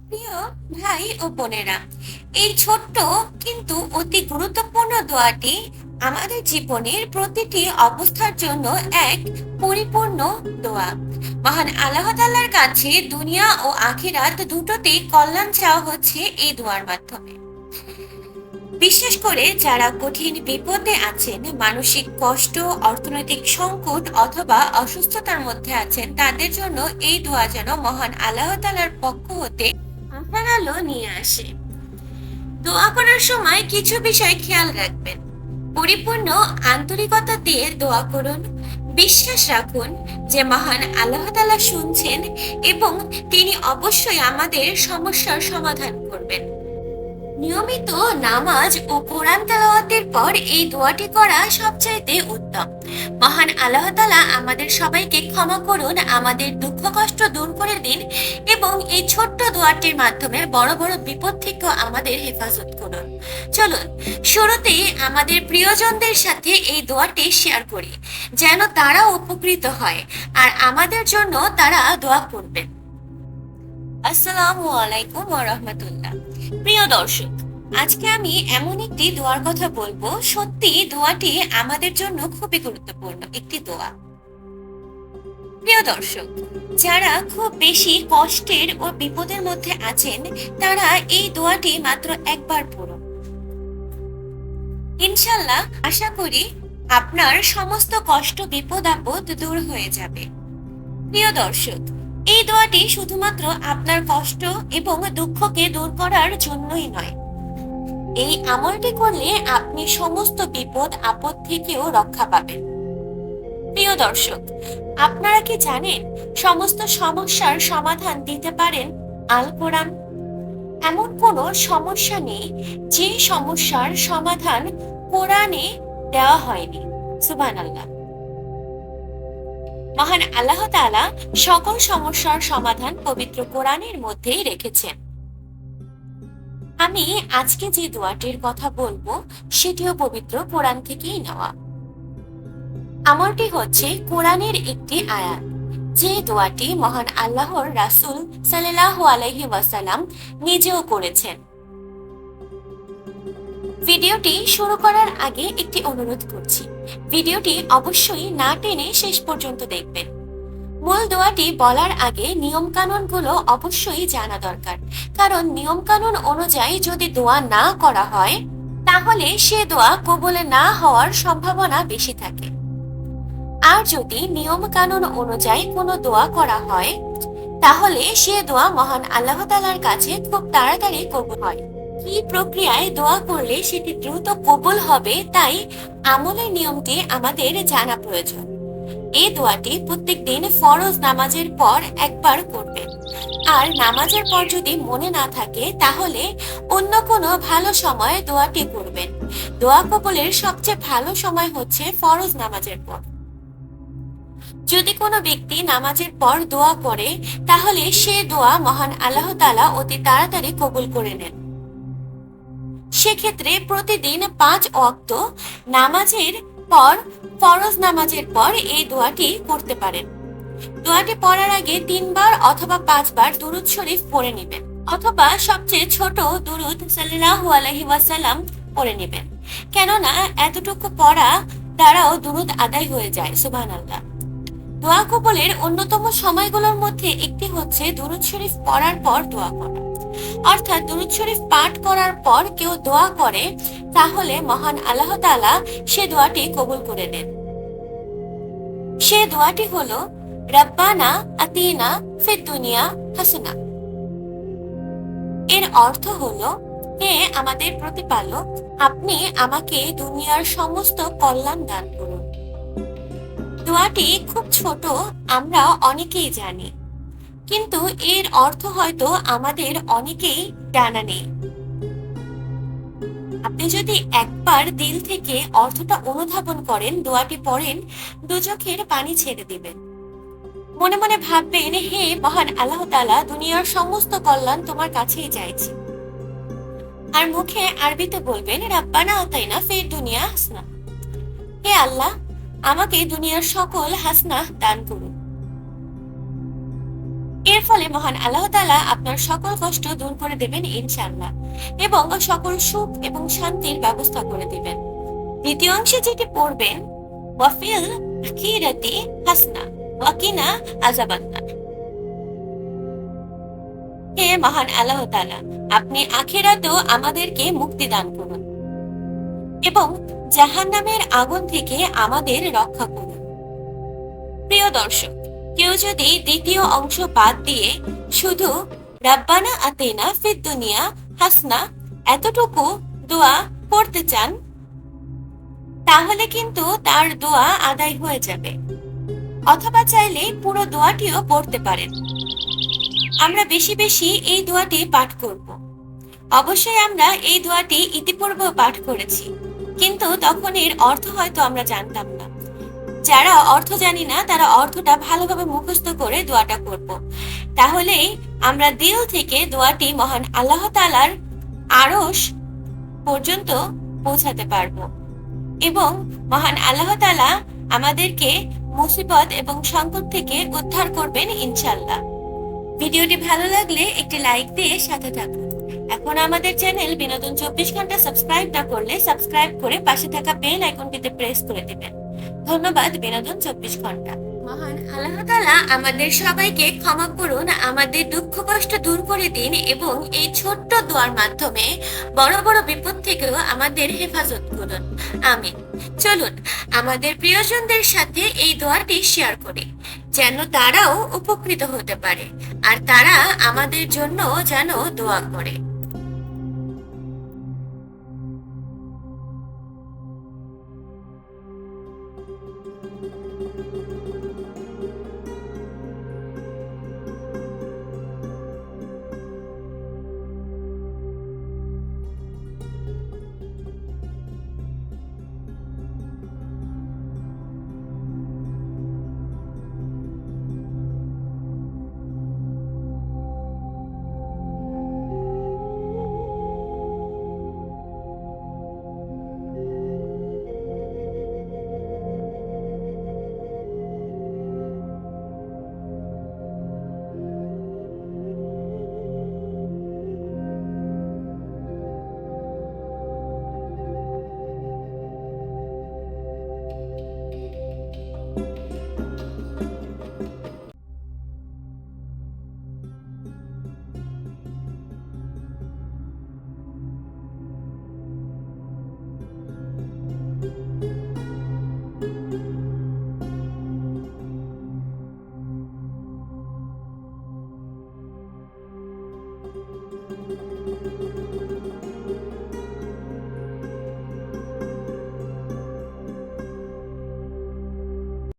প্রিয় ভাই ও বোনেরা, এই ছোট্ট কিন্তু অতি গুরুত্বপূর্ণ দোয়াটি আমাদের জীবনের প্রতিটি অবস্থার জন্য এক পরিপূর্ণ দোয়া। মহান আল্লাহ তাআলার কাছে দুনিয়া ও আখিরাত দুটোতেই কল্যাণ চাওয়া হচ্ছে এই দোয়ার মাধ্যমে। বিশেষ করে যারা কঠিন বিপদে আছেন, মানসিক কষ্ট, অর্থনৈতিক সংকট অথবা অসুস্থতার মধ্যে আছেন, তাদের জন্য এই দোয়া যেন মহান আল্লাহ তাআলার পক্ষ হতে আশার আলো নিয়ে আসে। দোয়া করার সময় কিছু বিষয় খেয়াল রাখবেন। পরিপূর্ণ আন্তরিকতা দিয়ে দোয়া করুন। বিশ্বাস রাখুন যে মহান আল্লাহ তাআলা শুনছেন এবং তিনি অবশ্যই আমাদের সমস্যার সমাধান করবেন। নিয়মিত নামাজ ও কোরআন তেলাওয়াতের পর এই দোয়াটি করা সবচাইতে উত্তম। মহান আল্লাহ তাআলা আমাদের সবাইকে ক্ষমা করুন, আমাদের দুঃখ কষ্ট দূর করে দিন এবং এই ছোট্ট দোয়াটির মাধ্যমে বড় বড় বিপদ থেকেও আমাদের হেফাজত করুন। চলুন শুরুতেই আমাদের প্রিয়জনদের সাথে এই দোয়াটি শেয়ার করি, যেন তারা উপকৃত হয় আর আমাদের জন্য তারা দোয়া করবেন। আসসালামু আলাইকুম ওয়া রাহমাতুল্লাহ। প্রিয় দর্শক, আজকে আমি এমন একটি দোয়ার কথা বলবো, সত্যি দোয়াটি আমাদের জন্য খুবই গুরুত্বপূর্ণ একটি দোয়া। প্রিয় দর্শক, যারা খুব বেশি কষ্টের ও বিপদের মধ্যে আছেন, তারা এই দোয়াটি মাত্র একবার পড়ুন। ইনশাল্লাহ আশা করি আপনার সমস্ত কষ্ট বিপদ আপদ দূর হয়ে যাবে। প্রিয় দর্শক, এই দোয়াটি শুধুমাত্র আপনার কষ্ট এবং দুঃখকে দূর করার জন্যই নয়। এই আমলটি করলে আপনি সমস্ত বিপদ আপদ থেকেও রক্ষা পাবেন। প্রিয় দর্শক, আপনারা কি জানেন সমস্ত সমস্যার সমাধান দিতে পারেন আল কোরআন? এমন কোনো সমস্যা নেই যে সমস্যার সমাধান কোরআনে দেওয়া হয়নি। সুবহানাল্লাহ। মহান আল্লাহ তাআলা সকল সমস্যার সমাধান পবিত্র কোরআনের মধ্যেই রেখেছেন। আমি আজকে যে দোয়াটির কথা বলবো সেটিও পবিত্র কোরআন থেকেই নেওয়া। আমলটি হচ্ছে কোরআনের একটি আয়াত, যে দোয়াটি মহান আল্লাহর রাসূল সাল্লাল্লাহু আলাইহি ওয়াসাল্লাম নিজেও করেছেন। ভিডিওটি শুরু করার আগে একটি অনুরোধ করছি, ভিডিওটি অবশ্যই না টেনে শেষ পর্যন্ত দেখবেন। মূল দোয়াটি বলার আগে নিয়ম কানুনগুলো অবশ্যই জানা দরকার, কারণ নিয়ম কানুন অনুযায়ী যদি দোয়া না করা হয় তাহলে সে দোয়া কবুল না হওয়ার সম্ভাবনা বেশি থাকে। আর যদি নিয়ম কানুন অনুযায়ী কোনো দোয়া করা হয় তাহলে সে দোয়া মহান আল্লাহ তাআলার কাছে খুব তাড়াতাড়ি কবুল হয়। কি প্রক্রিয়ায় দোয়া করলে সেটি দ্রুত কবুল হবে, তাই আমলের নিয়মটি আমাদের জানা প্রয়োজন। এই দোয়াটি প্রত্যেকদিন ফরজ নামাজের পর একবার করবেন। আর নামাজের পর যদি মনে না থাকে তাহলে অন্য কোনো ভালো সময় দোয়াটি করবেন। দোয়া কবুলের সবচেয়ে ভালো সময় হচ্ছে ফরজ নামাজের পর। যদি কোনো ব্যক্তি নামাজের পর দোয়া করে তাহলে সে দোয়া মহান আল্লাহ তাআলা অতি তাড়াতাড়ি কবুল করে নেন। সেক্ষেত্রে প্রতিদিন 5 ওয়াক্ত নামাজের পর, ফরজ নামাজের পর এই দোয়াটি করতে পারেন। দোয়াটি পড়ার আগে 3 বার অথবা 5 বার দুরূদ শরীফ পড়ে নেবেন, অথবা সবচেয়ে ছোট দুরূদ সাল্লাল্লাহু আলাইহি ওয়াসাল্লাম পড়ে নেবেন, কেননা এতটুকু পড়া দ্বারাও দুরূদ আদায় হয়ে যায়। সুবহানাল্লাহ। দোয়া কবুলের অন্যতম সময়গুলোর মধ্যে একটি হচ্ছে দুরূদ শরীফ পড়ার পর দোয়া করা। অর্থাৎ দুরূদ শরীফ পাঠ করার পর কেউ দোয়া করে তাহলে মহান আল্লাহ তাআলা সে দোয়াটি কবুল করে নেন। সে দোয়াটি হলো রাব্বানা আতিনা ফিদ দুনিয়া হাসানা। এর অর্থ হলো, হে আমাদের প্রতিপালক, আপনি আমাকে দুনিয়ার সমস্ত কল্যাণ দান করুন। দোয়াটি খুব ছোট, আমরা অনেকেই জানি, কিন্তু এর অর্থ হয়তো আমাদের অনেকেই জানা নেই। আপনি যদি একবার দিল থেকে অর্থটা অনুধাবন করেন, দোয়াটি পড়েন, দু চোখের পানি ছেড়ে দিবেন। মনে মনে ভাববেন, হে মহান আল্লাহ তাআলা, দুনিয়ার সমস্ত কল্যাণ তোমার কাছেই চাইছি। আর মুখে আরবিতে বলবেন, রাব্বানা আতাইনা ফিদ দুনিয়া হাসানা। হে আল্লাহ, আমাকে দুনিয়ার সকল হাসনা দান করুন। এর ফলে মহান আল্লাহ তাআলা আপনার সকল কষ্ট দূর করে দেবেন ইনশাআল্লাহ, এবং সকল সুখ এবং শান্তির ব্যবস্থা করে দিবেন। দ্বিতীয় অংশে যেটি পড়বেন, ওয়াফিল আখিরাতি হাসনা ওয়াকিনা আযাবান্নার। হে মহান আল্লাহ তাআলা, আপনি আখিরাতেও আমাদেরকে মুক্তি দান করুন এবং জাহান্নামের আগুন থেকে আমাদের রক্ষা করুন। প্রিয় দর্শক, কেউ যদি দ্বিতীয় অংশ বাদ দিয়ে শুধু রাব্বানা আতিনা ফিদ দুনিয়া হাসনা এতটুকু দোয়া পড়তে চান, তাহলে কিন্তু তার দোয়া আদায় হয়ে যাবে। অথবা চাইলে পুরো দোয়াটিও পড়তে পারেন। আমরা বেশি বেশি এই দোয়াটি পাঠ করব। অবশ্যই আমরা এই দোয়াটি ইতিপূর্বে পাঠ করেছি, কিন্তু তখন এর অর্থ হয়তো আমরা জানতাম না। যারা অর্থ জানি না তারা অর্থটা ভালোভাবে মুখস্থ করে দোয়াটা করব। তাহলেই আমরা দিল থেকে দোয়াটি মহান আল্লাহ তাআলার আরশ পর্যন্ত পৌঁছাতে পারবো, এবং মহান আল্লাহ তাআলা আমাদেরকে মুসিবত এবং সংকট থেকে উদ্ধার করবেন ইনশাআল্লাহ। ভিডিওটি ভালো লাগলে একটি লাইক দিয়ে সাথে থাকুন। এখন আমাদের চ্যানেল বিনোদন 24 ঘন্টা সাবস্ক্রাইব না করলে সাবস্ক্রাইব করে পাশে থাকা বেল আইকনটিতে প্রেস করে দিবেন। ধন্যবাদ বিনোদন 24 ঘন্টা। মহান আল্লাহ তাআলা আমাদের সবাইকে ক্ষমা করুন, আমাদের দুঃখ কষ্ট দূর করে দিন এবং এই ছোট্ট দোয়ার মাধ্যমে বড় বড় বিপদ থেকেও আমাদের হেফাজত করুন। আমিন। চলুন আমাদের প্রিয়জনদের সাথে এই দোয়াটি শেয়ার করি, যেন তারাও উপকৃত হতে পারে আর তারা আমাদের জন্য যেন দোয়া করে।